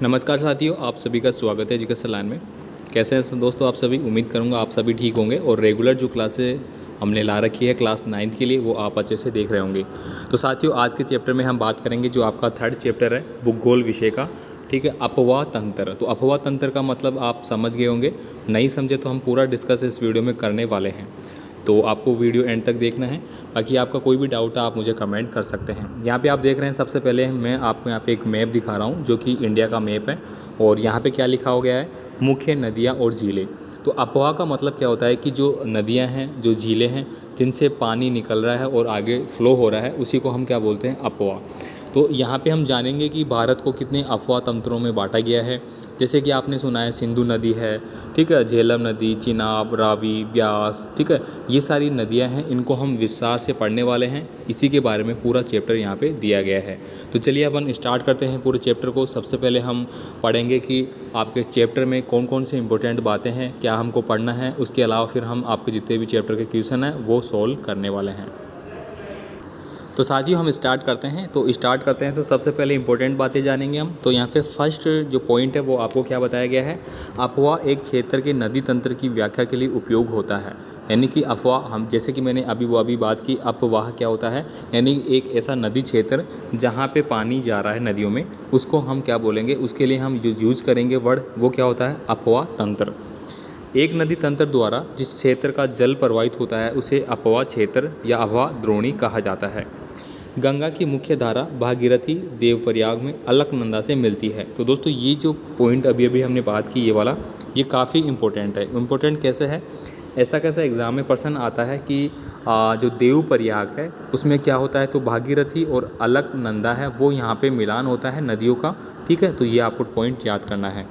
नमस्कार साथियों, आप सभी का स्वागत है एजुकेशन लाइन में। कैसे हैं दोस्तों आप सभी? उम्मीद करूंगा आप सभी ठीक होंगे और रेगुलर जो क्लासें हमने ला रखी है क्लास 9th के लिए वो आप अच्छे से देख रहे होंगे। तो साथियों, आज के चैप्टर में हम बात करेंगे जो आपका 3rd चैप्टर है भूगोल विषय का। ठीक है, अपवाह तंत्र। तो अपवाह तंत्र का मतलब आप समझ गए होंगे, नहीं समझे तो हम पूरा डिस्कस इस वीडियो में करने वाले हैं। तो आपको वीडियो एंड तक देखना है। बाकी आपका कोई भी डाउट है आप मुझे कमेंट कर सकते हैं। यहाँ पे आप देख रहे हैं, सबसे पहले मैं आपको यहाँ पे एक मैप दिखा रहा हूँ जो कि इंडिया का मैप है। और यहाँ पे क्या लिखा हो गया है? मुख्य नदियाँ और झीलें। तो अपवाह का मतलब क्या होता है कि जो नदियाँ हैं, जो झीलें हैं, जिनसे पानी निकल रहा है और आगे फ्लो हो रहा है, उसी को हम क्या बोलते हैं? अपवाह। तो यहाँ पे हम जानेंगे कि भारत को कितने अपवाह तंत्रों में बांटा गया है। जैसे कि आपने सुना है सिंधु नदी है, ठीक है, झेलम नदी, चिनाब, रावी, ब्यास, ठीक है, ये सारी नदियां हैं। इनको हम विस्तार से पढ़ने वाले हैं। इसी के बारे में पूरा चैप्टर यहाँ पे दिया गया है। तो चलिए अपन स्टार्ट करते हैं पूरे चैप्टर को। सबसे पहले हम पढ़ेंगे कि आपके चैप्टर में कौन कौन से इंपॉर्टेंट बातें हैं, क्या हमको पढ़ना है। उसके अलावा फिर हम आपके जितने भी चैप्टर के क्वेश्चन हैं वो सॉल्व करने वाले हैं। तो साथियों, हम स्टार्ट करते हैं। तो सबसे पहले इंपॉर्टेंट बातें जानेंगे हम। तो यहाँ पे फर्स्ट जो पॉइंट है वो आपको क्या बताया गया है? अपवाह एक क्षेत्र के नदी तंत्र की व्याख्या के लिए उपयोग होता है। यानी कि अफवाह, हम जैसे कि मैंने अभी बात की, अपवाह क्या होता है? यानी एक ऐसा नदी क्षेत्र जहाँ पे पानी जा रहा है नदियों में, उसको हम क्या बोलेंगे? उसके लिए हम जो यूज करेंगे वर्ड, वो क्या होता है? अपवाह तंत्र। एक नदी तंत्र द्वारा जिस क्षेत्र का जल प्रवाहित होता है उसे अपवाह क्षेत्र या अपवाह द्रोणी कहा जाता है। गंगा की मुख्य धारा भागीरथी देवप्रयाग में अलकनंदा से मिलती है। तो दोस्तों, ये जो पॉइंट अभी अभी हमने बात की, ये वाला, ये काफ़ी इंपॉर्टेंट है। इम्पोर्टेंट कैसे है? ऐसा कैसा एग्ज़ाम में प्रश्न आता है कि जो देवप्रयाग है उसमें क्या होता है? तो भागीरथी और अलकनंदा है, वो यहाँ पे मिलान होता है नदियों का। ठीक है, तो ये आपको पॉइंट याद करना है।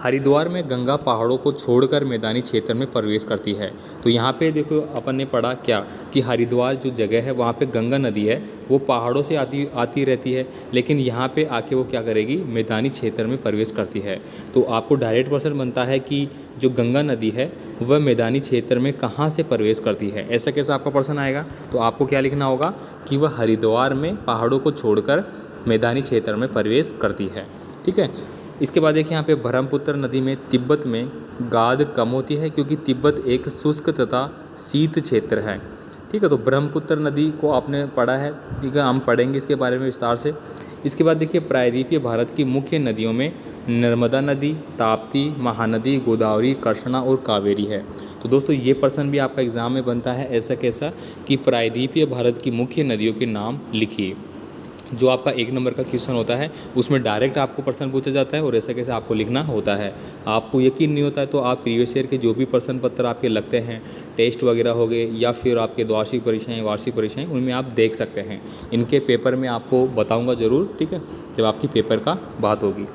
हरिद्वार में गंगा पहाड़ों को छोड़कर मैदानी क्षेत्र में प्रवेश करती है। तो यहाँ पे देखो, अपन ने पढ़ा क्या कि हरिद्वार जो जगह है वहाँ पे गंगा नदी है, वो पहाड़ों से आती आती रहती है, लेकिन यहाँ पे आके वो क्या करेगी? मैदानी क्षेत्र में प्रवेश करती है। तो आपको डायरेक्ट क्वेश्चन बनता है कि जो गंगा नदी है वह मैदानी क्षेत्र में कहाँ से प्रवेश करती है। ऐसा कैसा आपका प्रश्न आएगा? तो आपको क्या लिखना होगा कि वह हरिद्वार में पहाड़ों को छोड़कर मैदानी क्षेत्र में प्रवेश करती है। ठीक है, इसके बाद देखिए यहाँ पे ब्रह्मपुत्र नदी में तिब्बत में गाद कम होती है क्योंकि तिब्बत एक शुष्क तथा शीत क्षेत्र है। ठीक है, तो ब्रह्मपुत्र नदी को आपने पढ़ा है। ठीक है, हम पढ़ेंगे इसके बारे में विस्तार से। इसके बाद देखिए, प्रायद्वीपीय भारत की मुख्य नदियों में नर्मदा नदी, ताप्ती, महानदी, गोदावरी, कृष्णा और कावेरी है। तो दोस्तों, ये प्रश्न भी आपका एग्जाम में बनता है। ऐसा कैसा कि प्रायद्वीपीय भारत की मुख्य नदियों के नाम लिखिए। जो आपका 1 नंबर का क्वेश्चन होता है उसमें डायरेक्ट आपको प्रश्न पूछा जाता है और ऐसा कैसे आपको लिखना होता है। आपको यकीन नहीं होता है तो आप प्रीवियस ईयर के जो भी प्रश्न पत्र आपके लगते हैं, टेस्ट वगैरह हो गए या फिर आपके द्वार्षिक परीक्षाएँ, वार्षिक परीक्षाएँ, उनमें आप देख सकते हैं। इनके पेपर में आपको बताऊँगा ज़रूर, ठीक है, जब आपकी पेपर का बात होगी।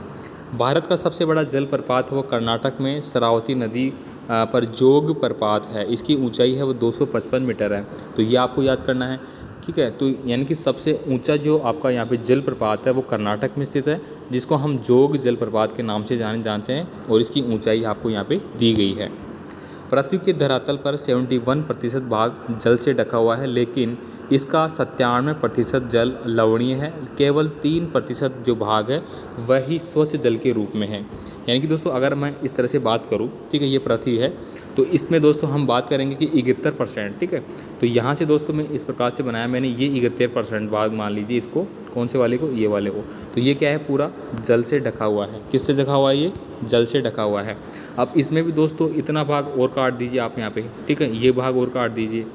भारत का सबसे बड़ा जलप्रपात है वो कर्नाटक में शरावती नदी पर जोग प्रपात है। इसकी ऊंचाई है वो 255 मीटर है। तो ये आपको याद करना है। ठीक है, तो यानी कि सबसे ऊंचा जो आपका यहाँ पे जलप्रपात है वो कर्नाटक में स्थित है, जिसको हम जोग जलप्रपात के नाम से जानते हैं, और इसकी ऊंचाई आपको यहाँ पे दी गई है। पृथ्वी के धरातल पर 71% भाग जल से ढका हुआ है, लेकिन इसका 97% जल लवणीय है। केवल 3% जो भाग है वही स्वच्छ जल के रूप में है। यानी कि दोस्तों, अगर मैं इस तरह से बात करूं, ठीक है, ये पृथ्वी है, तो इसमें दोस्तों हम बात करेंगे कि 71%। ठीक है, तो यहाँ से दोस्तों मैं इस प्रकार से बनाया मैंने, ये 71% भाग मान लीजिए इसको, कौन से वाले को? ये वाले को। तो ये क्या है? पूरा जल से ढका हुआ है। किससे ढका हुआ है? ये जल से ढका हुआ है। अब इसमें भी दोस्तों इतना भाग और काट दीजिए आप यहाँ पे। ठीक है, ये भाग और काट दीजिए।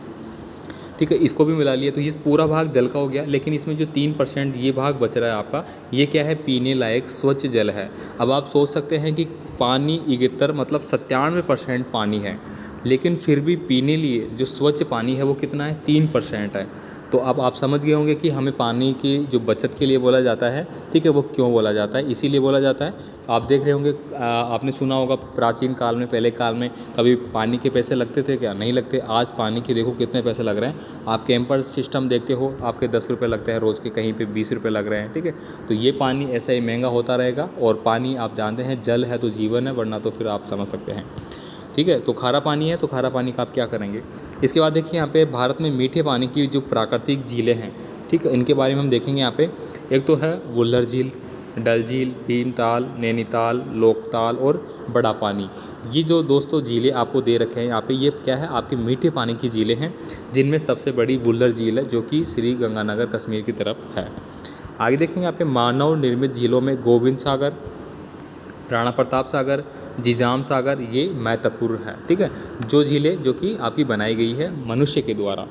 ठीक है, इसको भी मिला लिया तो ये पूरा भाग जल का हो गया। लेकिन इसमें जो 3% ये भाग बच रहा है आपका, ये क्या है? पीने लायक स्वच्छ जल है। अब आप सोच सकते हैं कि पानी 71 मतलब 97% पानी है, लेकिन फिर भी पीने लिए जो स्वच्छ पानी है वो कितना है? 3% है। तो अब आप समझ गए होंगे कि हमें पानी की जो बचत के लिए बोला जाता है, ठीक है, वो क्यों बोला जाता है, इसीलिए बोला जाता है। आप देख रहे होंगे, आपने सुना होगा प्राचीन काल में, पहले काल में कभी पानी के पैसे लगते थे क्या? नहीं लगते। आज पानी के देखो कितने पैसे लग रहे हैं। आप कैंपर सिस्टम देखते हो, आपके 10 रुपये लगते हैं रोज़ के, कहीं पे 20 रुपये लग रहे हैं। ठीक है, तो ये पानी ऐसा ही महंगा होता रहेगा। और पानी आप जानते हैं, जल है तो जीवन है, वरना तो फिर आप समझ सकते हैं। ठीक है, तो खारा पानी है, तो खारा पानी का आप क्या करेंगे? इसके बाद देखिए यहाँ पे भारत में मीठे पानी की जो प्राकृतिक झीलें हैं, ठीक है, इनके बारे में हम देखेंगे यहाँ पे। एक तो है वुल्लर झील, डल झील, भीमताल, नैनीताल, लोकताल और बड़ा पानी। ये जो दोस्तों झीलें आपको दे रखे हैं यहाँ पे, ये क्या है, आपके मीठे पानी की झीलें हैं, जिनमें सबसे बड़ी वुलर झील है जो कि श्री गंगानगर कश्मीर की तरफ है। आगे देखेंगे यहाँ पे मानव निर्मित झीलों में गोविंद सागर, राणा प्रताप सागर, जिजाम सागर, ये महत्वपूर्ण है। ठीक है, जो झीलें जो कि आपकी बनाई गई है मनुष्य के द्वारा।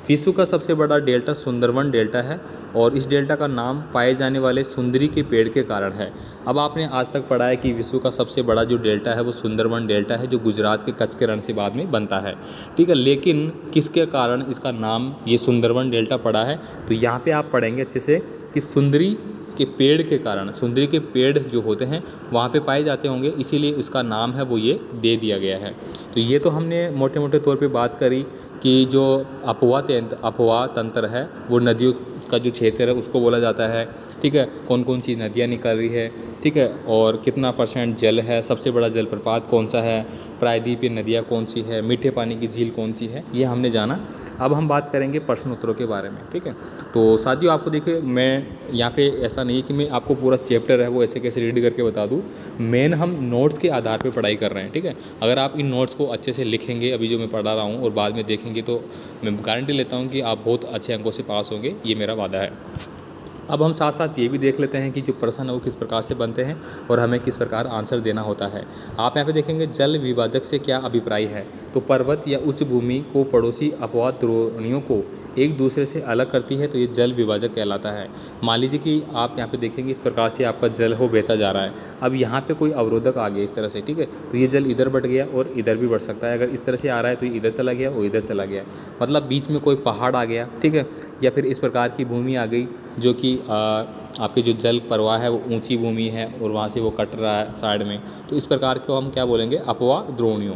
विश्व का सबसे बड़ा डेल्टा सुंदरवन डेल्टा है और इस डेल्टा का नाम पाए जाने वाले सुंदरी के पेड़ के कारण है। अब आपने आज तक पढ़ा है कि विश्व का सबसे बड़ा जो डेल्टा है वो सुंदरवन डेल्टा है, जो गुजरात के कच्छ के रण से बाद में बनता है। ठीक है, लेकिन किसके कारण इसका नाम ये सुंदरवन डेल्टा पड़ा है, तो यहाँ पे आप पढ़ेंगे अच्छे से कि सुंदरी के पेड़ के कारण, सुंदरी के पेड़ जो होते हैं वहाँ पे पाए जाते होंगे, इसीलिए इसका नाम है वो ये दे दिया गया है। तो ये तो हमने मोटे मोटे तौर पे बात करी कि जो अपवाह तंत्र है वो नदियों का जो क्षेत्र है उसको बोला जाता है। ठीक है, कौन कौन सी नदियाँ निकल रही है, ठीक है, और कितना % जल है, सबसे बड़ा जलप्रपात कौन सा है, प्रायद्वीपीय नदियाँ कौन सी है, मीठे पानी की झील कौन सी है, ये हमने जाना। अब हम बात करेंगे प्रश्न उत्तरों के बारे में। ठीक है, तो साथियों आपको देखिए, मैं यहाँ पे ऐसा नहीं है कि मैं आपको पूरा चैप्टर है वो ऐसे कैसे रीड करके बता दूँ, मेन हम नोट्स के आधार पे पढ़ाई कर रहे हैं। ठीक है, अगर आप इन नोट्स को अच्छे से लिखेंगे अभी जो मैं पढ़ा रहा हूँ और बाद में देखेंगे, तो मैं गारंटी लेता हूँ कि आप बहुत अच्छे अंकों से पास होंगे, ये मेरा वादा है। अब हम साथ साथ ये भी देख लेते हैं कि जो प्रश्न है वो किस प्रकार से बनते हैं और हमें किस प्रकार आंसर देना होता है। आप यहाँ पे देखेंगे जल विभाजक से क्या अभिप्राय है, तो पर्वत या उच्च भूमि को पड़ोसी अपवाद द्रोणियों को एक दूसरे से अलग करती है, तो ये जल विभाजक कहलाता है। मान लीजिए कि आप यहाँ पे देखेंगे इस प्रकार से आपका जल हो बहता जा रहा है, अब यहाँ पे कोई अवरोधक आ गया इस तरह से, ठीक है, तो ये जल इधर बढ़ गया और इधर भी बढ़ सकता है। अगर इस तरह से आ रहा है तो ये इधर चला गया और इधर चला गया, मतलब बीच में कोई पहाड़ आ गया, ठीक है, या फिर इस प्रकार की भूमि आ गई जो कि आपके जो जल प्रवाह है वो ऊंची भूमि है और वहाँ से वो कट रहा है साइड में, तो इस प्रकार को हम क्या बोलेंगे, अपवाह द्रोणियों।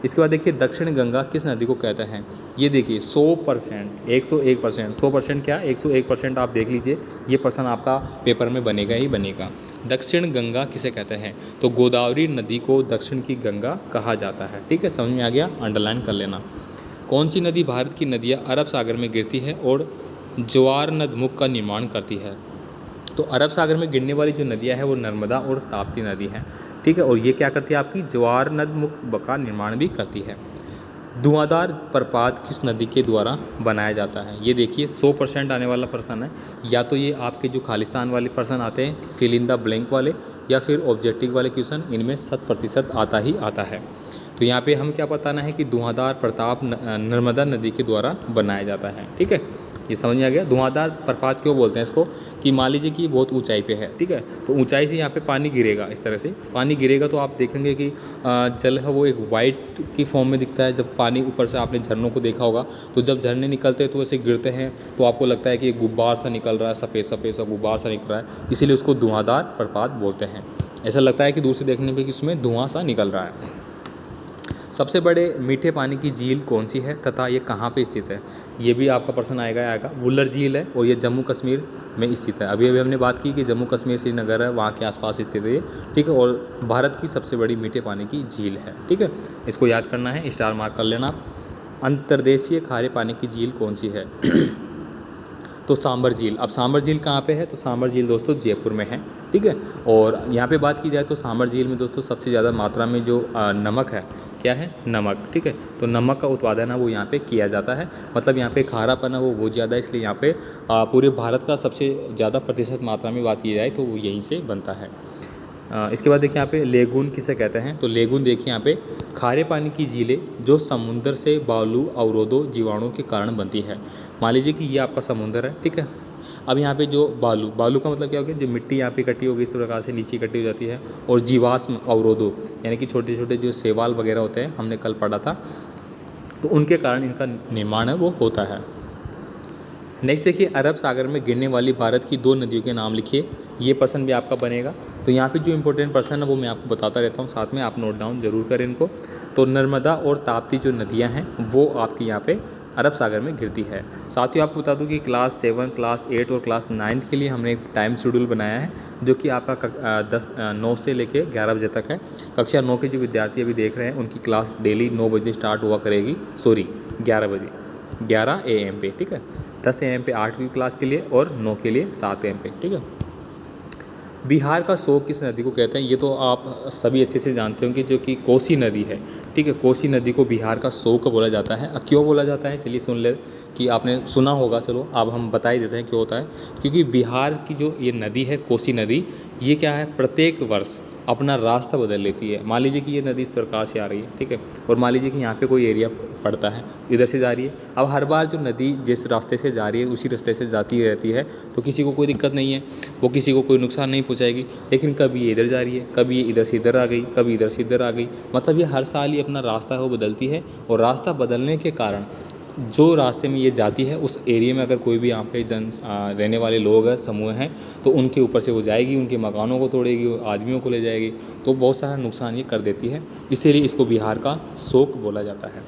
इसके बाद देखिए दक्षिण गंगा किस नदी को कहते हैं, ये देखिए 100%, 101%, 100% क्या, 101% आप देख लीजिए, ये प्रश्न आपका पेपर में बनेगा ही बनेगा। दक्षिण गंगा किसे कहते हैं, तो गोदावरी नदी को दक्षिण की गंगा कहा जाता है। ठीक है, समझ में आ गया, अंडरलाइन कर लेना। कौन सी नदी भारत की नदियाँ अरब सागर में गिरती है और ज्वार नदमुख का निर्माण करती है, तो अरब सागर में गिरने वाली जो नदियाँ हैं वो नर्मदा और ताप्ती नदी हैं। ठीक है, और ये क्या करती है, आपकी ज्वार नदमुख का निर्माण भी करती है। धुआंधार प्रपात किस नदी के द्वारा बनाया जाता है, ये देखिए 100% आने वाला प्रश्न है, या तो ये आपके जो खालिस्तान वाले प्रश्न आते हैं फिल इन द ब्लैंक वाले, या फिर ऑब्जेक्टिव वाले क्वेश्चन, इनमें 100% आता ही आता है। तो यहाँ पे हम क्या बताना है कि धुआंधार प्रताप नर्मदा नदी के द्वारा बनाया जाता है। ठीक है, ये समझ में आ गया। धुआंधार प्रपात क्यों बोलते हैं इसको, कि मान लीजिए कि बहुत ऊंचाई पे है, ठीक है, तो ऊंचाई से यहाँ पे पानी गिरेगा, इस तरह से पानी गिरेगा तो आप देखेंगे कि जल है वो एक वाइट की फॉर्म में दिखता है। जब पानी ऊपर से, आपने झरनों को देखा होगा, तो जब झरने निकलते हैं तो वैसे गिरते हैं तो आपको लगता है कि एक गुब्बार सा निकल रहा है, सफ़ेद सफ़ेद सा गुब्बार सा निकल रहा है, इसीलिए उसको धुआंधार प्रपात बोलते हैं। ऐसा लगता है कि दूर से देखने पर कि उसमें धुआं सा निकल रहा है। सबसे बड़े मीठे पानी की झील कौन सी है तथा ये कहाँ पे स्थित है, ये भी आपका प्रश्न आएगा। वुलर झील है और ये जम्मू कश्मीर में स्थित है। अभी हमने बात की कि जम्मू कश्मीर श्रीनगर है, वहाँ के आसपास स्थित है ये, ठीक है, और भारत की सबसे बड़ी मीठे पानी की झील है। ठीक है, इसको याद करना है, स्टार मार्क कर लेना आप। अंतर्देशीय खारे पानी की झील कौन सी है तो सांबर झील। अब सांबर झील कहाँ पे है, तो सांबर झील दोस्तों जयपुर में है। ठीक है, और यहाँ पे बात की जाए तो सांबर झील में दोस्तों सबसे ज़्यादा मात्रा में जो नमक है, क्या है, नमक। ठीक है, तो नमक का उत्पादन है वो यहाँ पे किया जाता है, मतलब यहाँ पे खारापन है वो बहुत ज़्यादा, इसलिए यहाँ पे पूरे भारत का सबसे ज़्यादा प्रतिशत मात्रा में बात की जाए तो वो यहीं से बनता है। इसके बाद देखिए यहाँ पे लेगून किसे कहते हैं, तो लेगून देखिए यहाँ पे खारे पानी की झीलें जो समुद्र से बालू अवरोधों जीवाणुओं के कारण बनती है। मान लीजिए कि ये आपका समुद्र है, ठीक है, अब यहाँ पे जो बालू का मतलब क्या हो गया, जो मिट्टी यहाँ पे इकट्ठी होगी इस प्रकार से नीचे इकट्ठी हो जाती है, और जीवाश्म अवरोधों यानी कि छोटे छोटे जो शैवाल वगैरह होते हैं, हमने कल पढ़ा था, तो उनके कारण इनका निर्माण है वो होता है। नेक्स्ट देखिए अरब सागर में गिरने वाली भारत की 2 नदियों के नाम लिखिए, ये प्रश्न भी आपका बनेगा। तो यहाँ पे जो इंपॉर्टेंट प्रश्न है वो मैं आपको बताता रहता हूँ, साथ में आप नोट डाउन जरूर करें इनको। तो नर्मदा और ताप्ती जो नदियाँ हैं वो आपकी यहाँ पे अरब सागर में गिरती है। साथ ही आपको बता दूं कि क्लास 7, क्लास 8 और क्लास 9 के लिए हमने एक टाइम शेड्यूल बनाया है जो कि आपका 9 से लेके 11 बजे तक है। कक्षा 9 के जो विद्यार्थी अभी देख रहे हैं उनकी क्लास डेली 9 बजे स्टार्ट हुआ करेगी, 11 बजे, 11 AM पे, ठीक है, 10 AM पे 8वीं क्लास के लिए और 9 के लिए 7 AM पे, ठीक है। बिहार का शोक किस नदी को कहते हैं, ये तो आप सभी अच्छे से जानते होंगे, जो कि कोसी नदी है। ठीक है, कोसी नदी को बिहार का शोक बोला जाता है। क्यों बोला जाता है, चलिए सुन ले, कि आपने सुना होगा, चलो अब हम बता ही देते हैं क्यों होता है। क्योंकि बिहार की जो ये नदी है, कोसी नदी, ये क्या है, प्रत्येक वर्ष अपना रास्ता बदल लेती है। मान लीजिए कि ये नदी इस प्रकार से आ रही है, ठीक है, और मान लीजिए कि यहाँ पे कोई एरिया पड़ता है, इधर से जा रही है। अब हर बार जो नदी जिस रास्ते से जा रही है उसी रास्ते से जाती रहती है, तो किसी को कोई दिक्कत नहीं है, वो किसी को कोई नुकसान नहीं पहुँचाएगी। लेकिन कभी ये इधर जा रही है, कभी ये इधर से इधर आ गई, कभी इधर से इधर आ गई, मतलब ये हर साल ही अपना रास्ता है वो बदलती है। और रास्ता बदलने के कारण जो रास्ते में ये जाती है, उस एरिया में अगर कोई भी यहाँ पे रहने वाले लोग हैं, समूह हैं, तो उनके ऊपर से वो जाएगी, उनके मकानों को तोड़ेगी, आदमियों को ले जाएगी, तो बहुत सारा नुकसान ये कर देती है। इसीलिए इसको बिहार का शोक बोला जाता है।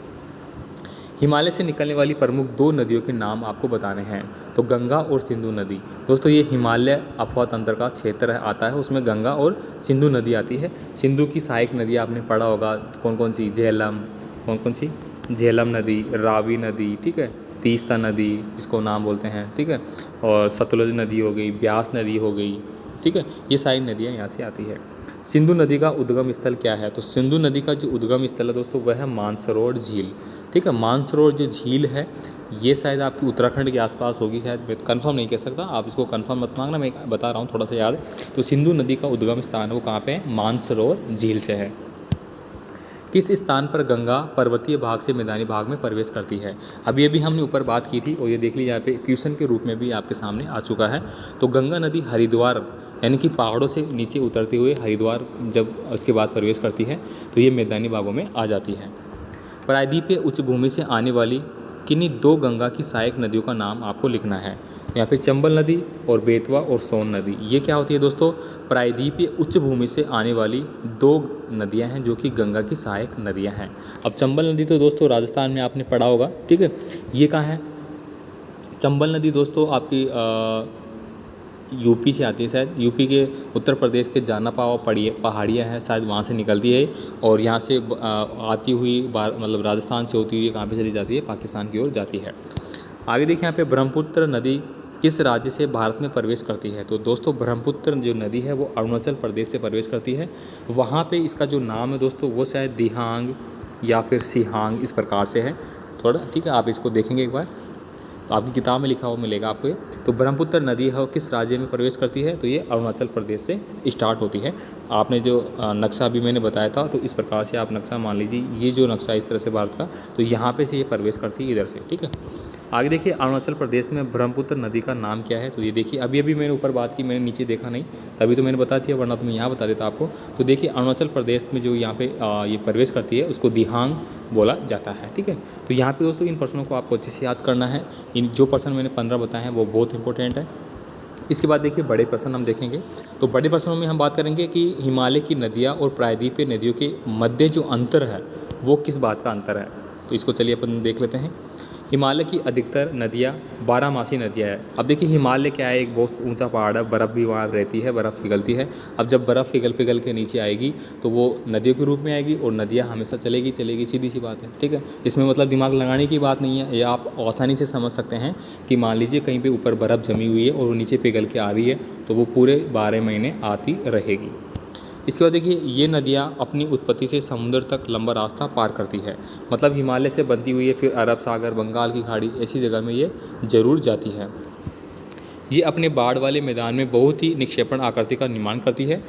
हिमालय से निकलने वाली प्रमुख 2 नदियों के नाम आपको बताने हैं, तो गंगा और सिंधु नदी। दोस्तों ये हिमालय अपवा तंत्र का क्षेत्र आता है, उसमें गंगा और सिंधु नदी आती है। सिंधु की सहायक नदी आपने पढ़ा होगा, कौन कौन सी, झेलम, कौन कौन सी, झेलम नदी, रावी नदी, ठीक है, तीस्ता नदी इसको नाम बोलते हैं, ठीक है, और सतलुज नदी हो गई, ब्यास नदी हो गई, ठीक है, ये सारी नदियाँ यहाँ से आती है। सिंधु नदी का उद्गम स्थल क्या है, तो सिंधु नदी का जो उद्गम स्थल है दोस्तों, वह है मानसरोवर झील। ठीक है, मानसरोवर जो झील है, ये शायद आपकी उत्तराखंड के आसपास होगी, शायद मैं कंफर्म नहीं कह सकता, आप इसको कंफर्म मत मांगना, मैं बता रहा हूँ थोड़ा सा याद है। तो सिंधु नदी का उद्गम स्थान वो कहाँ पे है, मानसरोवर झील से है। किस स्थान पर गंगा पर्वतीय भाग से मैदानी भाग में प्रवेश करती है, अभी अभी हमने ऊपर बात की थी, और ये देख लीजिए यहाँ पे क्वेश्चन के रूप में भी आपके सामने आ चुका है। तो गंगा नदी हरिद्वार, यानी कि पहाड़ों से नीचे उतरते हुए हरिद्वार जब उसके बाद प्रवेश करती है, तो ये मैदानी भागों में आ जाती है। प्रायद्वीपीय उच्च भूमि से आने वाली किन्हीं 2 गंगा की सहायक नदियों का नाम आपको लिखना है। यहाँ पे चंबल नदी और बेतवा और सोन नदी, ये क्या होती है दोस्तों, प्रायद्वीपीय उच्च भूमि से आने वाली 2 नदियाँ हैं जो कि गंगा की सहायक नदियाँ हैं। अब चंबल नदी तो दोस्तों राजस्थान में आपने पढ़ा होगा, ठीक है, ये कहाँ है, चंबल नदी दोस्तों आपकी यूपी से आती है, शायद यूपी के उत्तर प्रदेश के जानापावा पहाड़ियाँ हैं, शायद वहाँ से निकलती है, और यहाँ से आती हुई मतलब राजस्थान से होती हुई कहाँ पे चली जाती है, पाकिस्तान की ओर जाती है। आगे देखिए यहाँ पे ब्रह्मपुत्र नदी किस राज्य से भारत में प्रवेश करती है, तो दोस्तों ब्रह्मपुत्र जो नदी है वो अरुणाचल प्रदेश से प्रवेश करती है। वहाँ पे इसका जो नाम है दोस्तों, वो शायद दिहांग या फिर सिहांग इस प्रकार से है थोड़ा, ठीक है, आप इसको देखेंगे एक बार, तो आपकी किताब में लिखा हुआ मिलेगा आपको ये। तो ब्रह्मपुत्र नदी है किस राज्य में प्रवेश करती है, तो ये अरुणाचल प्रदेश से स्टार्ट होती है। आपने जो नक्शा अभी मैंने बताया था, तो इस प्रकार से आप नक्शा मान लीजिए, ये जो नक्शा इस तरह से भारत का, तो यहाँ पे से ये प्रवेश करती है इधर से, ठीक है। आगे देखिए अरुणाचल प्रदेश में ब्रह्मपुत्र नदी का नाम क्या है, तो ये देखिए अभी अभी मैंने ऊपर बात की, मैंने नीचे देखा नहीं, तभी तो मैंने बता दिया, वरना तो मैं यहाँ बता देता आपको। तो देखिए अरुणाचल प्रदेश में जो यहाँ पे ये प्रवेश करती है उसको दिहांग बोला जाता है, ठीक है। तो यहाँ पे दोस्तों इन प्रश्नों को आपको अच्छे से याद करना है। इन जो प्रश्न मैंने 15 बताए हैं वो बहुत इंपॉर्टेंट है। इसके बाद देखिए बड़े प्रश्न हम देखेंगे। तो बड़े प्रश्नों में हम बात करेंगे कि हिमालय की नदियाँ और प्रायद्वीपीय नदियों के मध्य जो अंतर है वो किस बात का अंतर है, तो इसको चलिए अपन देख लेते हैं। हिमालय की अधिकतर नदियाँ 12मासी नदियाँ हैं। अब देखिए हिमालय क्या है, एक बहुत ऊंचा पहाड़ है, बर्फ़ भी वहाँ रहती है, बर्फ़ पिघलती है। अब जब बर्फ़ पिघल के नीचे आएगी तो वो नदियों के रूप में आएगी, और नदियाँ हमेशा चलेगी, सीधी सी बात है, ठीक है। इसमें मतलब दिमाग लगाने की बात नहीं है, ये आप आसानी से समझ सकते हैं कि मान लीजिए कहीं पर ऊपर बर्फ़ जमी हुई है और वो नीचे पिघल के आ रही है, तो वो पूरे 12 महीने आती रहेगी। इसके बाद देखिए ये नदियाँ अपनी उत्पत्ति से समुद्र तक लंबा रास्ता पार करती है, मतलब हिमालय से बनती हुई है, फिर अरब सागर, बंगाल की खाड़ी, ऐसी जगह में ये जरूर जाती है। ये अपने बाढ़ वाले मैदान में बहुत ही निक्षेपण आकृति का निर्माण करती है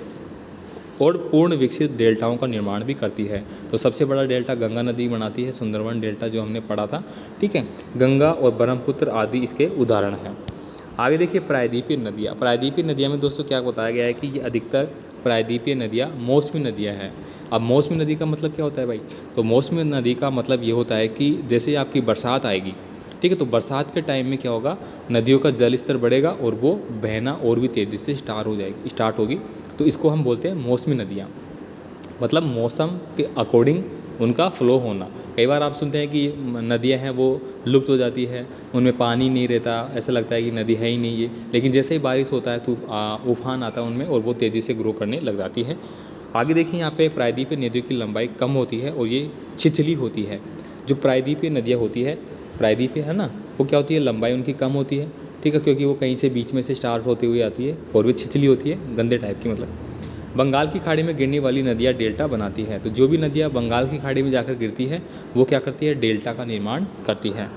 और पूर्ण विकसित डेल्टाओं का निर्माण भी करती है। तो सबसे बड़ा डेल्टा गंगा नदी बनाती है, सुंदरवन डेल्टा जो हमने पढ़ा था, ठीक है। गंगा और ब्रह्मपुत्र आदि इसके उदाहरण हैं। आगे देखिए प्रायद्वीपीय नदियाँ में दोस्तों क्या बताया गया है कि ये अधिकतर प्रायद्वीपीय नदियाँ मौसमी नदियाँ हैं। अब मौसमी नदी का मतलब क्या होता है भाई, तो मौसमी नदी का मतलब ये होता है कि जैसे आपकी बरसात आएगी, ठीक है, तो बरसात के टाइम में क्या होगा, नदियों का जल स्तर बढ़ेगा और वो बहना और भी तेज़ी से स्टार्ट होगी, तो इसको हम बोलते हैं मौसमी नदियाँ, मतलब मौसम के अकॉर्डिंग उनका फ़्लो होना। कई बार आप सुनते हैं कि नदियाँ हैं वो लुप्त हो जाती है, उनमें पानी नहीं रहता, ऐसा लगता है कि नदी है ही नहीं ये, लेकिन जैसे ही बारिश होता है तो उफान आता है उनमें और वो तेज़ी से ग्रो करने लग जाती है। आगे देखिए यहाँ पे प्रायद्वीपीय नदियों की लंबाई कम होती है और ये छिछली होती है। जो प्रायद्वीपीय नदियाँ होती है, प्रायद्वीपीय है ना, वो क्या होती है, लंबाई उनकी कम होती है, ठीक है, क्योंकि वो कहीं से बीच में से स्टार्ट होती हुई आती है और वो छिछली होती है, गंदे टाइप की मतलब। बंगाल की खाड़ी में गिरने वाली नदियाँ डेल्टा बनाती है। तो जो भी नदियाँ बंगाल की खाड़ी में जाकर गिरती है वो क्या करती है, डेल्टा का निर्माण करती है।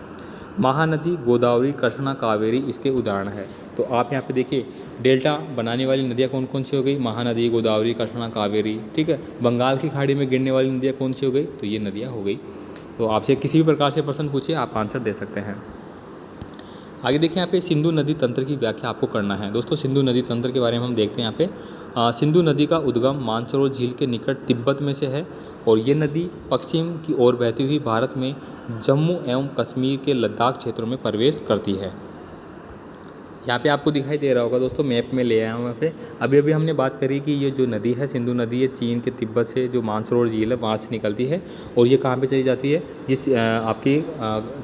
महानदी, गोदावरी, कृष्णा, कावेरी इसके उदाहरण है। तो आप यहाँ पे देखिए डेल्टा बनाने वाली नदियाँ कौन कौन सी हो गई, महानदी, गोदावरी, कृष्णा, कावेरी। ठीक है, बंगाल की खाड़ी में गिरने वाली नदियाँ कौन सी हो गई, तो ये नदियाँ हो गई। तो आपसे किसी भी प्रकार से प्रश्न पूछिए, आप आंसर दे सकते हैं। आगे देखिए यहाँ पे सिंधु नदी तंत्र की व्याख्या आपको करना है। दोस्तों सिंधु नदी तंत्र के बारे में हम देखते हैं यहाँ पे। सिंधु नदी का उद्गम मानसरोवर झील के निकट तिब्बत में से है और ये नदी पश्चिम की ओर बहती हुई भारत में जम्मू एवं कश्मीर के लद्दाख क्षेत्रों में प्रवेश करती है। यहाँ पे आपको दिखाई दे रहा होगा दोस्तों, मैप में ले आया हूँ यहाँ पे। अभी अभी हमने बात करी कि ये जो नदी है सिंधु नदी, ये चीन के तिब्बत से जो मानसरोवर झील है वहाँ से निकलती है और ये कहाँ पे चली जाती है, ये आपकी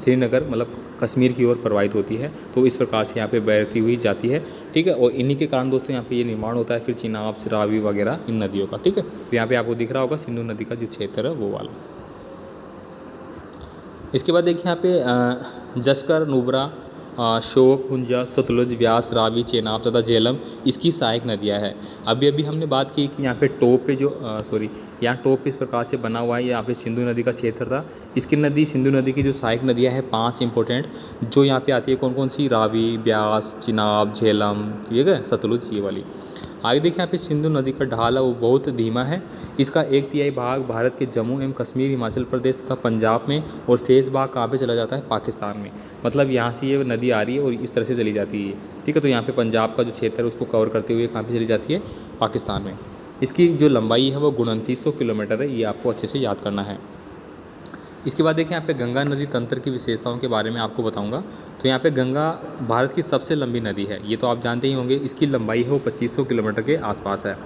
श्रीनगर मतलब कश्मीर की ओर प्रवाहित होती है। तो इस प्रकार से यहाँ पे बहती हुई जाती है। ठीक है, और इन्हीं के कारण दोस्तों यहाँ पे ये निर्माण होता है फिर चिनाब, रावी वगैरह इन नदियों का। ठीक है, तो यहाँ पे आपको दिख रहा होगा सिंधु नदी का जो क्षेत्र है वो वाला। इसके बाद देखिए यहाँ पे जस्कर, नुब्रा, शोक, हुंजा, सतलुज, व्यास, रावी, चेनाब तथा झेलम इसकी सहायक नदियाँ हैं। अभी अभी हमने बात की कि यहाँ पे टॉप पे जो यहाँ टॉप इस प्रकार से बना हुआ है, यहाँ पे सिंधु नदी का क्षेत्र था। इसकी नदी, सिंधु नदी की जो सहायक नदियाँ हैं 5 इंपॉर्टेंट जो यहाँ पे आती है, कौन कौन सी, रावी, ब्यास, चिनाब, झेलम, ठीक है, सतलुज, ये वाली। आगे देखिए यहाँ पे सिंधु नदी का ढाल है वो बहुत धीमा है। इसका 1/3 भाग भारत के जम्मू एवं कश्मीर, हिमाचल प्रदेश तथा पंजाब में और शेष भाग कहाँ पे चला जाता है, पाकिस्तान में। मतलब यहाँ से ये नदी आ रही है और इस तरह से चली जाती है। ठीक है, तो यहाँ पे पंजाब का जो क्षेत्र है उसको कवर करते हुए कहाँ पे चली जाती है, पाकिस्तान में। इसकी जो लंबाई है वो 2900 किलोमीटर है, ये आपको अच्छे से याद करना है। इसके बाद देखिए यहाँ पे गंगा नदी तंत्र की विशेषताओं के बारे में आपको बताऊंगा। तो यहाँ पे गंगा भारत की सबसे लंबी नदी है, ये तो आप जानते ही होंगे। इसकी लंबाई है वो 2500 किलोमीटर के आसपास है।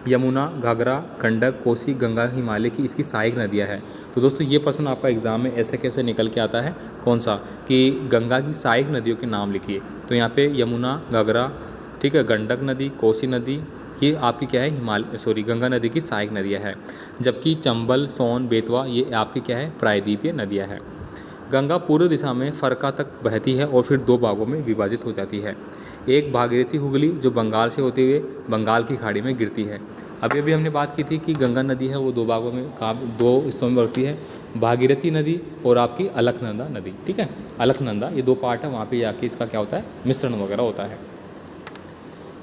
यमुना, घाघरा, गंडक, कोसी, गंगा, हिमालय की इसकी सहायक नदियाँ हैं। तो दोस्तों ये प्रश्न आपका एग्जाम में ऐसे कैसे निकल के आता है, कौन सा, कि गंगा की सहायक नदियों के नाम लिखिए। तो यहाँ पे यमुना, घाघरा, ठीक है, गंडक नदी, कोसी नदी, ये आपकी क्या है, गंगा नदी की सहायक नदियाँ हैं। जबकि चंबल, सोन, बेतवा ये आपकी क्या है, प्रायद्वीपीय नदियाँ हैं। गंगा पूर्व दिशा में फरक्का तक बहती है और फिर 2 भागों में विभाजित हो जाती है। एक भागीरथी हुगली जो बंगाल से होते हुए बंगाल की खाड़ी में गिरती है। अभी अभी हमने बात की थी कि गंगा नदी है वो 2 भागों में, 2 हिस्सों में बढ़ती है, भागीरथी नदी और आपकी अलकनंदा नदी। ठीक है, अलकनंदा ये 2 पार्ट है, वहाँ पे जाके इसका क्या होता है, मिश्रण वगैरह होता है।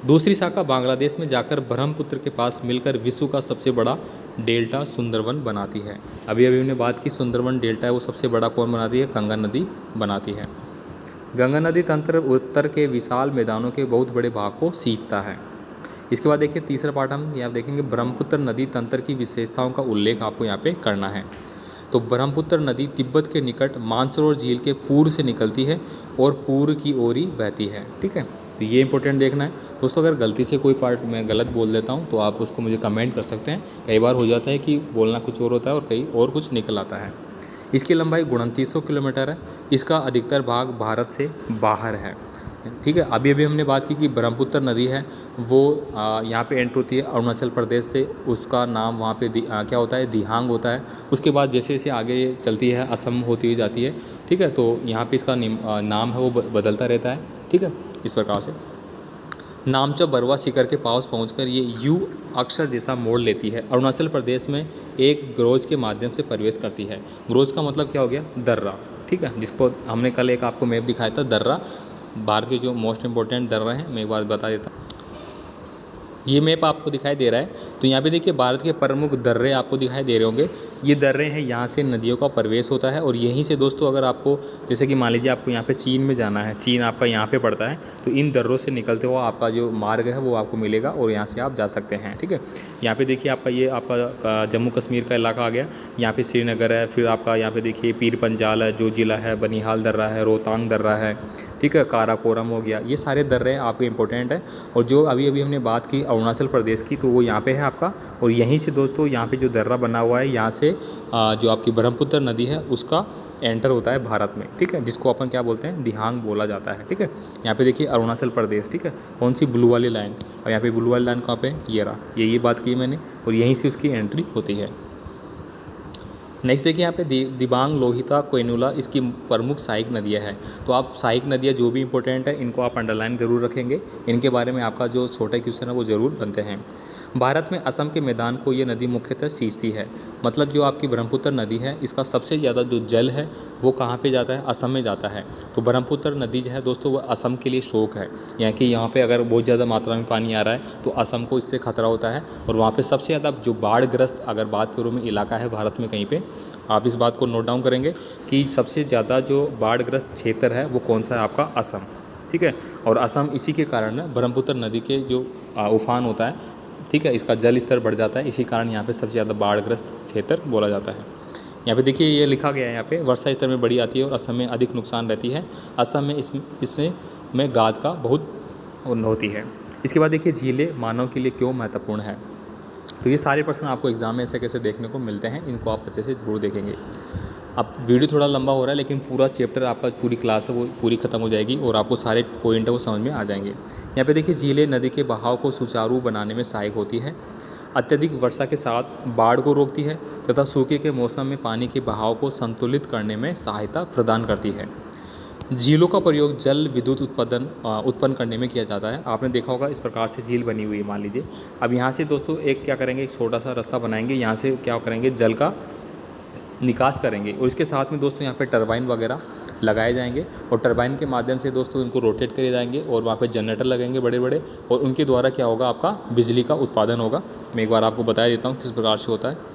दूसरी शाखा बांग्लादेश में जाकर ब्रह्मपुत्र के पास मिलकर विश्व का सबसे बड़ा डेल्टा सुंदरवन बनाती है। अभी अभी हमने बात की सुंदरवन डेल्टा है वो सबसे बड़ा कौन बनाती है, गंगा नदी बनाती है। गंगा नदी तंत्र उत्तर के विशाल मैदानों के बहुत बड़े भाग को सींचता है। इसके बाद देखिए तीसरा पार्ट हम यहाँ देखेंगे, ब्रह्मपुत्र नदी तंत्र की विशेषताओं का उल्लेख आपको यहाँ पे करना है। तो ब्रह्मपुत्र नदी तिब्बत के निकट मानसरोवर झील के पूर्व से निकलती है और पूर्व की ओर ही बहती है। ठीक है, तो ये इंपॉर्टेंट देखना है दोस्तों। अगर गलती से कोई पार्ट मैं गलत बोल देता हूँ तो आप उसको मुझे कमेंट कर सकते हैं। कई बार हो जाता है कि बोलना कुछ और होता है और कहीं और कुछ निकल आता है। इसकी लंबाई 2900 किलोमीटर है। इसका अधिकतर भाग भारत से बाहर है। ठीक है, अभी अभी हमने बात की कि ब्रह्मपुत्र नदी है वो यहाँ पे एंटर होती है अरुणाचल प्रदेश से। उसका नाम वहाँ पे क्या होता है, दिहांग होता है। उसके बाद जैसे जैसे आगे चलती है असम होती हुई जाती है। ठीक है, तो यहाँ पे इसका नाम है वो बदलता रहता है। ठीक है, इस प्रकार से नामचा बरवा शिखर के पास पहुंचकर ये यू अक्षर जैसा मोड़ लेती है। अरुणाचल प्रदेश में एक ग्रोज के माध्यम से प्रवेश करती है। ग्रोज का मतलब क्या हो गया, दर्रा। ठीक है, जिसको हमने कल एक आपको मैप दिखाया था, दर्रा भारत के जो मोस्ट इंपॉर्टेंट दर्रा हैं, मैं एक बार बता देता हूँ। ये मैप आपको दिखाई दे रहा है। तो यहाँ पे देखिए भारत के प्रमुख दर्रे आपको दिखाई दे रहे होंगे। ये दर्रे हैं, यहाँ से नदियों का प्रवेश होता है और यहीं से दोस्तों अगर आपको जैसे कि मान लीजिए आपको यहाँ पे चीन में जाना है, चीन आपका यहाँ पे पड़ता है, तो इन दर्रों से निकलते हुआ आपका जो मार्ग है वो आपको मिलेगा और यहाँ से आप जा सकते हैं। ठीक है, यहाँ पे देखिए आपका ये आपका जम्मू कश्मीर का इलाका आ गया। यहाँ पे श्रीनगर है, फिर आपका यहाँ पे देखिए पीर पंजाल है जो ज़िला है, बनिहाल दर्रा है, रोहतांग दर्रा है, ठीक है, काराकोरम हो गया। ये सारे दर्रे आपके इंपॉर्टेंट है। और जो अभी अभी हमने बात की अरुणाचल प्रदेश की, तो वो यहाँ पे है आपका। और यहीं से दोस्तों यहाँ पे जो दर्रा बना हुआ है, यहाँ से जो आपकी ब्रह्मपुत्र नदी है उसका एंटर होता है भारत में। ठीक है, जिसको अपन क्या बोलते हैं, दिहांग बोला जाता है। ठीक है, यहाँ पे देखिए अरुणाचल प्रदेश। ठीक है, कौन सी, ब्लू वाली लाइन। और यहाँ पे ब्लू वाली लाइन कहाँ पे, ये रहा, ये बात की मैंने। और यहीं से उसकी एंट्री होती है। नेक्स्ट देखिए यहाँ पे दिबांग, लोहिता, कोयनुला इसकी प्रमुख सहायक नदियाँ हैं। तो आप सहायक नदियाँ जो भी इंपॉर्टेंट है इनको आप अंडरलाइन ज़रूर रखेंगे, इनके बारे में आपका जो छोटा क्वेश्चन है वो ज़रूर बनते हैं। भारत में असम के मैदान को ये नदी मुख्यतः सींचती है। मतलब जो आपकी ब्रह्मपुत्र नदी है इसका सबसे ज़्यादा जो जल है वो कहाँ पे जाता है, असम में जाता है। तो ब्रह्मपुत्र नदी जो है दोस्तों वो असम के लिए शोक है, यानी कि यहाँ पे अगर बहुत ज़्यादा मात्रा में पानी आ रहा है तो असम को इससे खतरा होता है। और वहाँ पे सबसे ज़्यादा जो बाढ़ग्रस्त अगर बात करूँ मैं इलाका है भारत में कहीं पे, आप इस बात को नोट डाउन करेंगे कि सबसे ज़्यादा जो बाढ़ग्रस्त क्षेत्र है वो कौन सा है, आपका असम। ठीक है, और असम इसी के कारण ब्रह्मपुत्र नदी के जो उफान होता है, ठीक है, इसका जल स्तर बढ़ जाता है, इसी कारण यहाँ पे सबसे ज़्यादा बाढ़ग्रस्त क्षेत्र बोला जाता है। यहाँ पे देखिए ये लिखा गया है, यहाँ पे वर्षा स्तर में बड़ी आती है और असम में अधिक नुकसान रहती है। असम में इससे में गाद का बहुत होती है। इसके बाद देखिए झीलें मानव के लिए क्यों महत्वपूर्ण है। तो ये सारे प्रश्न आपको एग्जाम में ऐसे कैसे देखने को मिलते हैं, इनको आप अच्छे से ज़रूर देखेंगे। अब वीडियो थोड़ा लंबा हो रहा है लेकिन पूरा चैप्टर आपका पूरी क्लास है वो पूरी खत्म हो जाएगी और आपको सारे पॉइंट है वो समझ में आ जाएंगे। यहाँ पे देखिए झीलें नदी के बहाव को सुचारू बनाने में सहायक होती है, अत्यधिक वर्षा के साथ बाढ़ को रोकती है तथा सूखे के मौसम में पानी के बहाव को संतुलित करने में सहायता प्रदान करती है। झीलों का प्रयोग जल विद्युत उत्पन्न करने में किया जाता है। आपने देखा होगा इस प्रकार से झील बनी हुई है, मान लीजिए। अब यहाँ से दोस्तों एक क्या करेंगे, एक छोटा सा रास्ता बनाएंगे, यहाँ से क्या करेंगे, जल का निकास करेंगे और इसके साथ में दोस्तों यहाँ पे टरबाइन वगैरह लगाए जाएंगे और टरबाइन के माध्यम से दोस्तों इनको रोटेट करे जाएंगे और वहाँ पे जनरेटर लगेंगे बड़े बड़े और उनके द्वारा क्या होगा, आपका बिजली का उत्पादन होगा। मैं एक बार आपको बता देता हूँ किस प्रकार से होता है।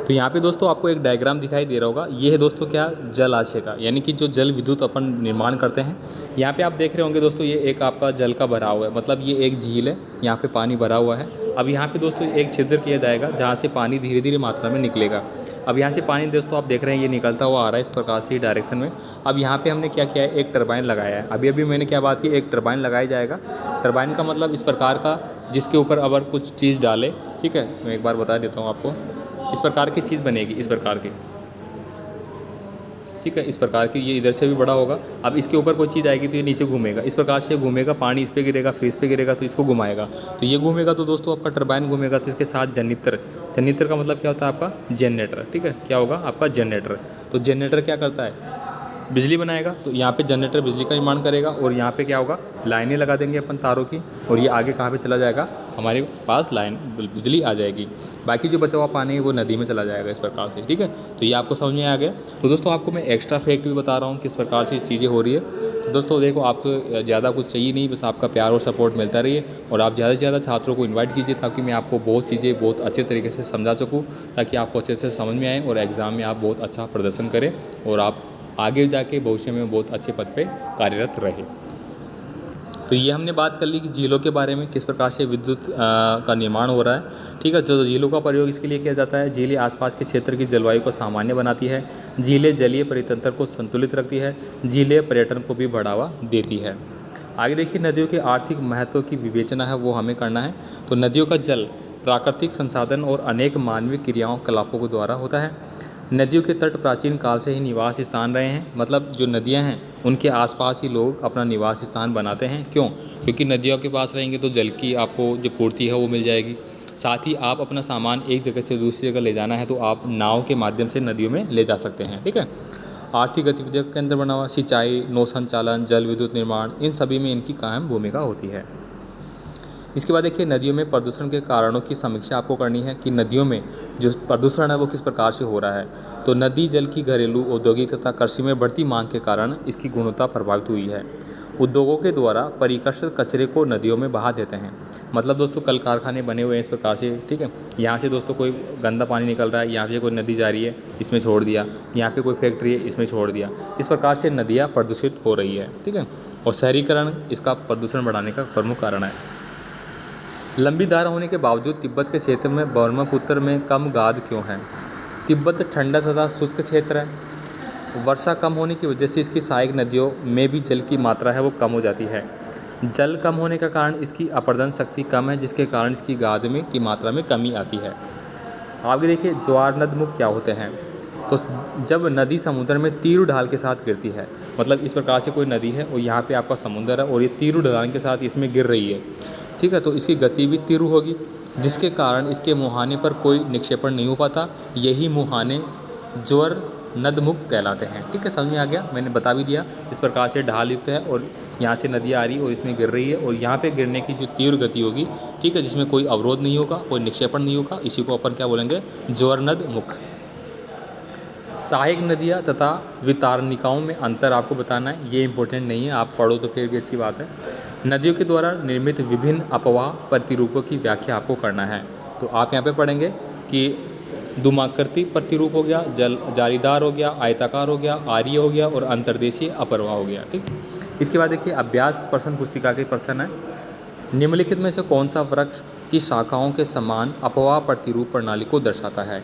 तो यहाँ पे दोस्तों आपको एक डायग्राम दिखाई दे रहा होगा, ये है दोस्तों क्या, जलाशय का, यानी कि जो जल विद्युत अपन निर्माण करते हैं। यहाँ पे आप देख रहे होंगे दोस्तों ये एक आपका जल का भरा हुआ है, मतलब ये एक झील है, यहाँ पे पानी भरा हुआ है। अब यहाँ पे दोस्तों एक छिद्र किया जाएगा जहाँ से पानी धीरे धीरे मात्रा में निकलेगा। अब यहाँ से पानी दोस्तों आप देख रहे हैं ये निकलता हुआ आ रहा है इस प्रकार से डायरेक्शन में। अब यहाँ पे हमने क्या किया है, एक टरबाइन लगाया है। अभी अभी मैंने क्या बात की, एक टरबाइन लगाया जाएगा। टरबाइन का मतलब इस प्रकार का जिसके ऊपर अगर कुछ चीज़ डाले, ठीक है, मैं एक बार बता देता हूँ आपको, इस प्रकार की चीज़ बनेगी, इस प्रकार की, ठीक है, इस प्रकार की, ये इधर से भी बड़ा होगा। अब इसके ऊपर कोई चीज़ आएगी तो ये नीचे घूमेगा, इस प्रकार से घूमेगा, पानी इस पे गिरेगा, फिर इस पे गिरेगा तो इसको घुमाएगा, तो ये घूमेगा तो दोस्तों आपका टरबाइन घूमेगा। तो इसके साथ जनरेटर, जनरेटर का मतलब क्या होता है, आपका जनरेटर, ठीक है, क्या होगा, आपका जनरेटर। तो जनरेटर क्या करता है, बिजली बनाएगा। तो यहाँ पे जनरेटर बिजली का निर्माण करेगा और यहाँ पे क्या होगा, लाइनें लगा देंगे अपन तारों की और ये आगे कहाँ पे चला जाएगा, हमारे पास लाइन बिजली आ जाएगी। बाकी जो बचा हुआ पानी है वो नदी में चला जाएगा इस प्रकार से, ठीक है। तो ये आपको समझ में आ गया। तो दोस्तों आपको मैं एक्स्ट्रा फैक्ट भी बता रहा हूँ किस प्रकार से चीज़ें हो रही है। तो दोस्तों देखो आपको ज़्यादा कुछ चाहिए नहीं, बस आपका प्यार और सपोर्ट मिलता रहिए और आप ज़्यादा से ज़्यादा छात्रों को इन्वाइट कीजिए ताकि मैं आपको बहुत चीज़ें बहुत अच्छे तरीके से समझा सकूँ, ताकि आपको अच्छे से समझ में आए और एग्ज़ाम में आप बहुत अच्छा प्रदर्शन करें और आप आगे जाके भविष्य में बहुत अच्छे पद पे कार्यरत रहे। तो ये हमने बात कर ली कि झीलों के बारे में, किस प्रकार से विद्युत का निर्माण हो रहा है, ठीक है। जो झीलों का प्रयोग इसके लिए किया जाता है, झीलें आसपास के क्षेत्र की जलवायु को सामान्य बनाती है, झीलें जलीय परितंत्र को संतुलित रखती है, झीलें पर्यटन को भी बढ़ावा देती है। आगे देखिए नदियों के आर्थिक महत्व की विवेचना है वो हमें करना है। तो नदियों का जल प्राकृतिक संसाधन और अनेक मानवीय क्रियाओं कलापों के द्वारा होता है। नदियों के तट प्राचीन काल से ही निवास स्थान रहे हैं, मतलब जो नदियां हैं उनके आसपास ही लोग अपना निवास स्थान बनाते हैं। क्यों? क्योंकि नदियों के पास रहेंगे तो जल की आपको जो पूर्ति है वो मिल जाएगी। साथ ही आप अपना सामान एक जगह से दूसरी जगह ले जाना है तो आप नाव के माध्यम से नदियों में ले जा सकते हैं, ठीक है। आर्थिक गतिविधियों के अंदर बना हुआ सिंचाई, नौ संचालन, जल विद्युत निर्माण, इन सभी में इनकी कायम भूमिका होती है। इसके बाद देखिए नदियों में प्रदूषण के कारणों की समीक्षा आपको करनी है कि नदियों में जो प्रदूषण है वो किस प्रकार से हो रहा है। तो नदी जल की घरेलू, औद्योगिक तथा कृषि में बढ़ती मांग के कारण इसकी गुणवत्ता प्रभावित हुई है। उद्योगों के द्वारा परिकर्षित कचरे को नदियों में बहा देते हैं, मतलब दोस्तों कल कारखाने बने हुए हैं इस प्रकार से, ठीक है। यहाँ से दोस्तों कोई गंदा पानी निकल रहा है, यहाँ पे कोई नदी जा रही है, इसमें छोड़ दिया, यहाँ पे कोई फैक्ट्री है, इसमें छोड़ दिया, इस प्रकार से नदियाँ प्रदूषित हो रही है, ठीक है। और शहरीकरण इसका प्रदूषण बढ़ाने का प्रमुख कारण है। लंबी धारा होने के बावजूद तिब्बत के क्षेत्र में ब्रह्मपुत्र में कम गाद क्यों है? तिब्बत ठंडा तथा शुष्क क्षेत्र है। वर्षा कम होने की वजह से इसकी सहायक नदियों में भी जल की मात्रा है वो कम हो जाती है। जल कम होने का कारण इसकी अपरदन शक्ति कम है, जिसके कारण इसकी गाद में की मात्रा में कमी आती है। आगे देखिए ज्वार नदमुख क्या होते हैं। तो जब नदी समुद्र में तीव्र ढाल के साथ गिरती है, मतलब इस प्रकार से कोई नदी है और यहाँ पे आपका समुद्र है और ये तीव्र ढलान के साथ इसमें गिर रही है, ठीक है। तो इसकी गति भी तीव्र होगी, जिसके कारण इसके मुहाने पर कोई निक्षेपण नहीं हो पाता। यही मुहाने ज्वर नदमुख कहलाते हैं। ठीक है, समझ में आ गया, मैंने बता भी दिया। इस प्रकार से ढाल युक्त है और यहाँ से नदी आ रही है और इसमें गिर रही है, और यहाँ पे गिरने की जो तीव्र गति होगी, ठीक है, जिसमें कोई अवरोध नहीं होगा, कोई निक्षेपण नहीं होगा, इसी को अपन क्या बोलेंगे, ज्वरनद मुख। सहायक नदियाँ तथा वितारनिकाओं में अंतर आपको बताना है, ये इंपॉर्टेंट नहीं है, आप पढ़ो तो फिर भी अच्छी बात है। नदियों के द्वारा निर्मित विभिन्न अपवाह प्रतिरूपों की व्याख्या आपको करना है। तो आप यहाँ पे पढ़ेंगे कि धूमाकृति प्रतिरूप हो गया, जल जालीदार हो गया, आयताकार हो गया, आर्य हो गया और अंतर्देशीय अपरवाह हो गया। ठीक, इसके बाद देखिए अभ्यास प्रश्न पुस्तिका के प्रश्न है। निम्नलिखित में से कौन सा वृक्ष की शाखाओं के समान अपवाह प्रतिरूप प्रणाली को दर्शाता है।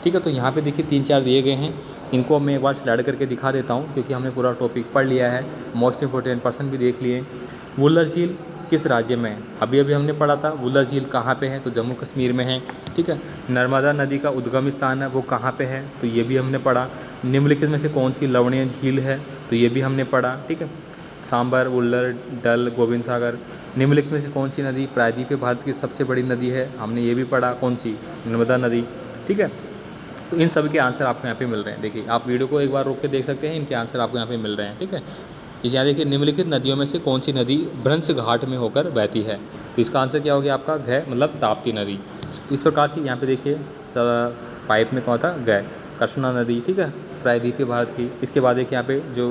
ठीक है, तो यहाँ पे देखिए 3-4 दिए गए हैं, इनको मैं एक बार स्लाइड करके दिखा देता हूँ क्योंकि हमने पूरा टॉपिक पढ़ लिया है, मोस्ट इंपॉर्टेंट पर्सन भी देख लिए। वुलर झील किस राज्य में है, अभी अभी हमने पढ़ा था। वुलर झील कहाँ पे है, तो जम्मू कश्मीर में है। ठीक है, नर्मदा नदी का उद्गम स्थान है वो कहाँ पे है, तो ये भी हमने पढ़ा। निम्नलिखित में से कौन सी लवणीय झील है, तो ये भी हमने पढ़ा। ठीक है, सांबर, वुलर, डल, गोविंद सागर। निम्नलिखित में से कौन सी नदी प्रायद्वीपीय भारत की सबसे बड़ी नदी है, हमने ये भी पढ़ा, कौन सी, नर्मदा नदी। ठीक है, तो इन सभी के आंसर आपको यहाँ पे मिल रहे हैं। देखिए आप वीडियो को एक बार रोक के देख सकते हैं, इनके आंसर आपको यहाँ पे मिल रहे हैं। ठीक है, इस यहाँ देखिए निम्नलिखित नदियों में से कौन सी नदी भ्रंश घाट में होकर बहती है, तो इसका आंसर क्या हो गया आपका, घ मतलब ताप्ती नदी। तो इस प्रकार से यहाँ पे देखिए 5 में कौन था, घ कृष्णा नदी। ठीक है, प्रायद्वीपीय भारत की। इसके बाद देखिए यहाँ पे जो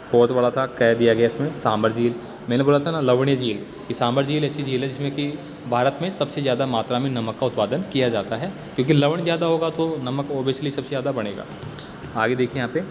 4th वाला था कह दिया गया इसमें सांबर झील। मैंने बोला था ना लवणीय झील, कि सांबर झील ऐसी झील है जिसमें कि भारत में सबसे ज़्यादा मात्रा में नमक का उत्पादन किया जाता है, क्योंकि लवण ज़्यादा होगा तो नमक ओबियसली सबसे ज़्यादा बनेगा। आगे देखिए यहाँ पे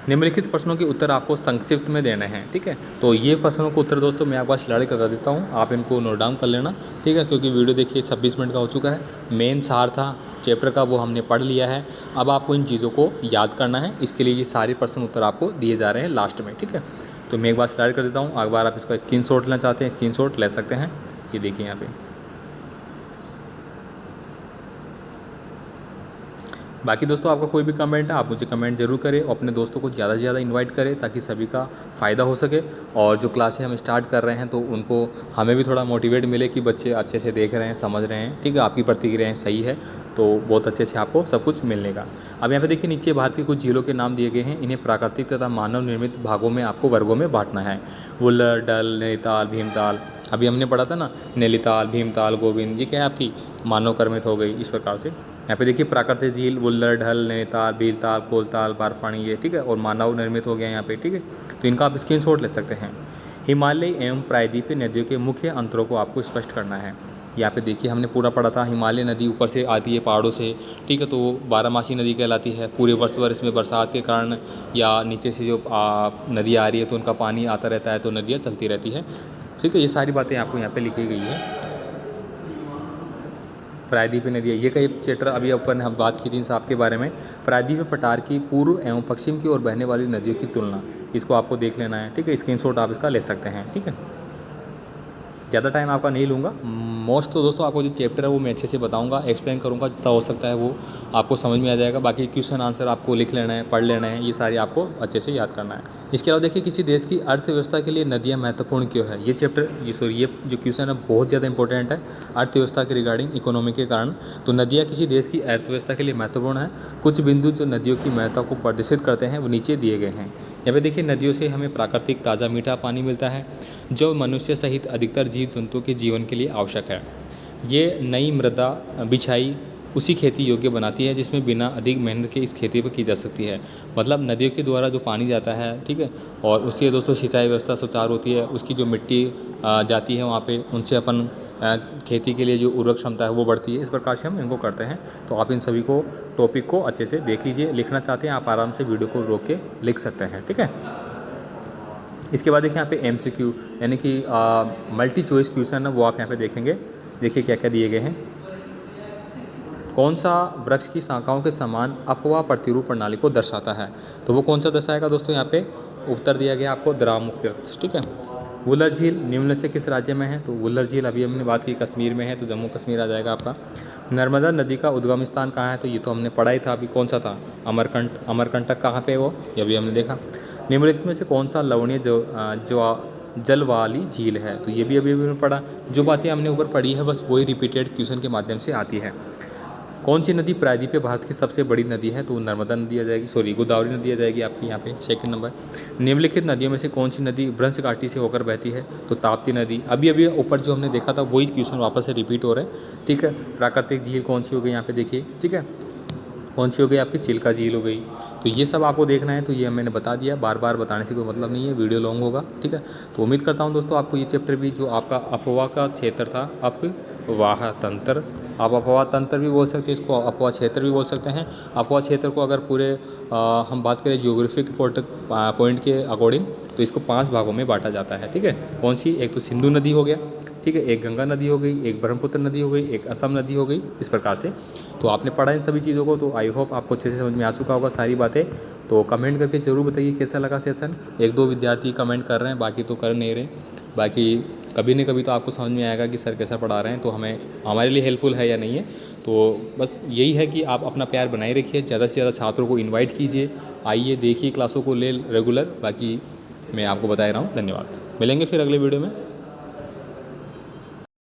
निम्नलिखित प्रश्नों के उत्तर आपको संक्षिप्त में देने हैं। ठीक है, तो ये प्रश्नों को उत्तर दोस्तों मैं आपको स्लाइड करा देता हूँ, आप इनको नोट डाउन कर लेना। ठीक है, क्योंकि वीडियो देखिए 26 मिनट का हो चुका है। मेन सार था चैप्टर का वो हमने पढ़ लिया है, अब आपको इन चीज़ों को याद करना है। इसके लिए ये सारे प्रश्न उत्तर आपको दिए जा रहे हैं लास्ट में। ठीक है, तो मैं एक बार स्लाइड कर देता हूँ, एक बार आप इसका स्क्रीनशॉट लेना चाहते हैं स्क्रीनशॉट ले सकते हैं। ये देखिए यहाँ पे। बाकी दोस्तों आपका कोई भी कमेंट है आप मुझे कमेंट जरूर करें, और अपने दोस्तों को ज़्यादा से ज़्यादा इनवाइट करें ताकि सभी का फ़ायदा हो सके। और जो क्लासें हम स्टार्ट कर रहे हैं तो उनको हमें भी थोड़ा मोटिवेट मिले कि बच्चे अच्छे से देख रहे हैं, समझ रहे हैं। ठीक है, आपकी प्रतिक्रियाएँ सही है तो बहुत अच्छे से आपको सब कुछ मिलने का। अब यहाँ पे देखिए नीचे भारत की कुछ झीलों के नाम दिए गए हैं, इन्हें प्राकृतिक तथा मानव निर्मित भागों में आपको वर्गों में बांटना है। वुलर, डल, नैनीताल, भीमताल। अभी हमने पढ़ा था ना, नैनीताल, भीमताल, गोविंद, ये क्या है आपकी मानव कर्मित हो गई। इस प्रकार से यहाँ पे देखिए प्राकृतिक झील वुलर, ढल, नैनीताल, भीलताल, कोलताल, बारफानी, ये ठीक है, और मानव निर्मित हो गया यहाँ पे। ठीक है, तो इनका आप स्क्रीनशॉट ले सकते हैं। हिमालय एवं प्रायद्वीपीय नदियों के मुख्य अंतरों को आपको स्पष्ट करना है। यहाँ पे देखिए हमने पूरा पढ़ा था, हिमालय नदी ऊपर से आती है पहाड़ों से। ठीक है, तो वो बारहमासी नदी कहलाती है। पूरे वर्ष भर इसमें बरसात के कारण या नीचे से जो नदी आ रही है तो उनका पानी आता रहता है, तो नदियाँ चलती रहती है। ठीक है, ये सारी बातें आपको यहाँ पे लिखी गई है। प्रायद्वीपीय नदियाँ, ये कई चैप्टर अभी अपन हम बात की थी इन सब के बारे में। प्रायद्वीपीय पठार की पूर्व एवं पश्चिम की ओर बहने वाली नदियों की तुलना, इसको आपको देख लेना है। ठीक है, स्क्रीनशॉट आप इसका ले सकते हैं। ठीक है, ज़्यादा टाइम आपका नहीं लूँगा। मोस्ट तो दोस्तों आपको जो चैप्टर है वो मैं अच्छे से बताऊँगा, एक्सप्लेन करूँगा, जितना हो सकता है वो आपको समझ में आ जाएगा। बाकी क्वेश्चन आंसर आपको लिख लेना है, पढ़ लेना है, ये सारे आपको अच्छे से याद करना है। इसके अलावा देखिए किसी देश की अर्थव्यवस्था के लिए नदियाँ महत्वपूर्ण क्यों है, ये चैप्टर ये जो क्वेश्चन है बहुत ज़्यादा इंपॉर्टेंट है अर्थव्यवस्था के रिगार्डिंग, इकोनॉमी के कारण। तो नदियाँ किसी देश की अर्थव्यवस्था के लिए महत्वपूर्ण है। कुछ बिंदु जो नदियों की महत्ता को प्रदर्शित करते हैं वो नीचे दिए गए हैं। यहाँ पे देखिए नदियों से हमें प्राकृतिक ताज़ा मीठा पानी मिलता है जो मनुष्य सहित अधिकतर जीव जंतुओं के जीवन के लिए आवश्यक है। ये नई मृदा बिछाई उसी खेती योग्य बनाती है जिसमें बिना अधिक मेहनत के इस खेती पर की जा सकती है। मतलब नदियों के द्वारा जो पानी जाता है, ठीक है, और उससे दोस्तों सिंचाई व्यवस्था सुचारू होती है। उसकी जो मिट्टी जाती है वहाँ पे, उनसे अपन खेती के लिए जो उर्वरक क्षमता है वो बढ़ती है। इस प्रकार से हम इनको करते हैं। तो आप इन सभी को टॉपिक को अच्छे से देख लीजिए। लिखना चाहते हैं आप आराम से वीडियो को रोक के लिख सकते हैं। ठीक है, इसके बाद देखिए यहाँ पे MCQ यानी कि मल्टी चॉइस क्वेश्चन है वो आप यहाँ पे देखेंगे। देखिए क्या क्या दिए गए हैं। कौन सा वृक्ष की शाखाओं के समान अपवाह प्रतिरूप प्रणाली को दर्शाता है, तो वो कौन सा दर्शाएगा दोस्तों। यहाँ पे उत्तर दिया गया आपको द्रामुख वृक्ष। ठीक है, वुलर झील निम्न से किस राज्य में है, तो वुलर झील अभी हमने बात की कश्मीर में है, तो जम्मू कश्मीर आ जाएगा आपका। नर्मदा नदी का उद्गम स्थान कहाँ है, तो ये तो हमने पढ़ा ही था अभी, कौन सा था, अमरकंटक कहाँ पे वो, ये भी हमने देखा। निम्नलिखित में से कौन सा लवणीय जल वाली झील है। तो ये भी अभी अभी पढ़ा, जो बातें हमने ऊपर पढ़ी है बस वही रिपीटेड क्वेश्चन के माध्यम से आती है। कौन सी नदी प्रायद्वीपीय भारत की सबसे बड़ी नदी है? तो नर्मदा नदी आ जाएगी, सॉरी गोदावरी नदी आ जाएगी आपकी यहाँ पे सेकंड नंबर। निम्नलिखित नदियों में से कौन सी नदी भ्रंश घाटी से होकर बहती है? तो ताप्ती नदी। अभी अभी ऊपर जो हमने देखा था वही क्वेश्चन वापस से रिपीट हो रहा है, ठीक है। प्राकृतिक झील कौन सी हो गई यहाँ पे देखिए, ठीक है। कौन सी हो गई आपकी? चिल्का झील हो गई। तो ये सब आपको देखना है, तो ये मैंने बता दिया, बार बार बताने से कोई मतलब नहीं है, वीडियो लॉन्ग होगा, ठीक है। तो उम्मीद करता हूँ दोस्तों आपको ये चैप्टर भी जो आपका अफवाह का क्षेत्र था, अपवाह तंत्र, आप अपवाह तंत्र भी बोल सकते हैं इसको, अपवाह क्षेत्र भी बोल सकते हैं। अपवाह क्षेत्र को अगर पूरे हम बात करें जियोग्राफिक पॉइंट के अकॉर्डिंग तो इसको 5 भागों में बांटा जाता है, ठीक है। कौन सी? एक तो सिंधु नदी हो गया, ठीक है, एक गंगा नदी हो गई, एक ब्रह्मपुत्र नदी हो गई, एक असम नदी हो गई, इस प्रकार से। तो आपने पढ़ा इन सभी चीज़ों को, तो आई होप आपको अच्छे से समझ में आ चुका होगा सारी बातें। तो कमेंट करके ज़रूर बताइए कैसा लगा सेशन। 1-2 विद्यार्थी कमेंट कर रहे हैं, बाकी तो कर नहीं रहे। बाकी कभी न कभी तो आपको समझ में आएगा कि सर कैसा पढ़ा रहे हैं, तो हमारे लिए हेल्पफुल है या नहीं है। तो बस यही है कि आप अपना प्यार बनाए रखिए, ज़्यादा से ज़्यादा छात्रों को इन्वाइट कीजिए, आइए देखिए क्लासों को ले रेगुलर। बाकी मैं आपको बता रहा हूँ। धन्यवाद, मिलेंगे फिर अगले वीडियो में।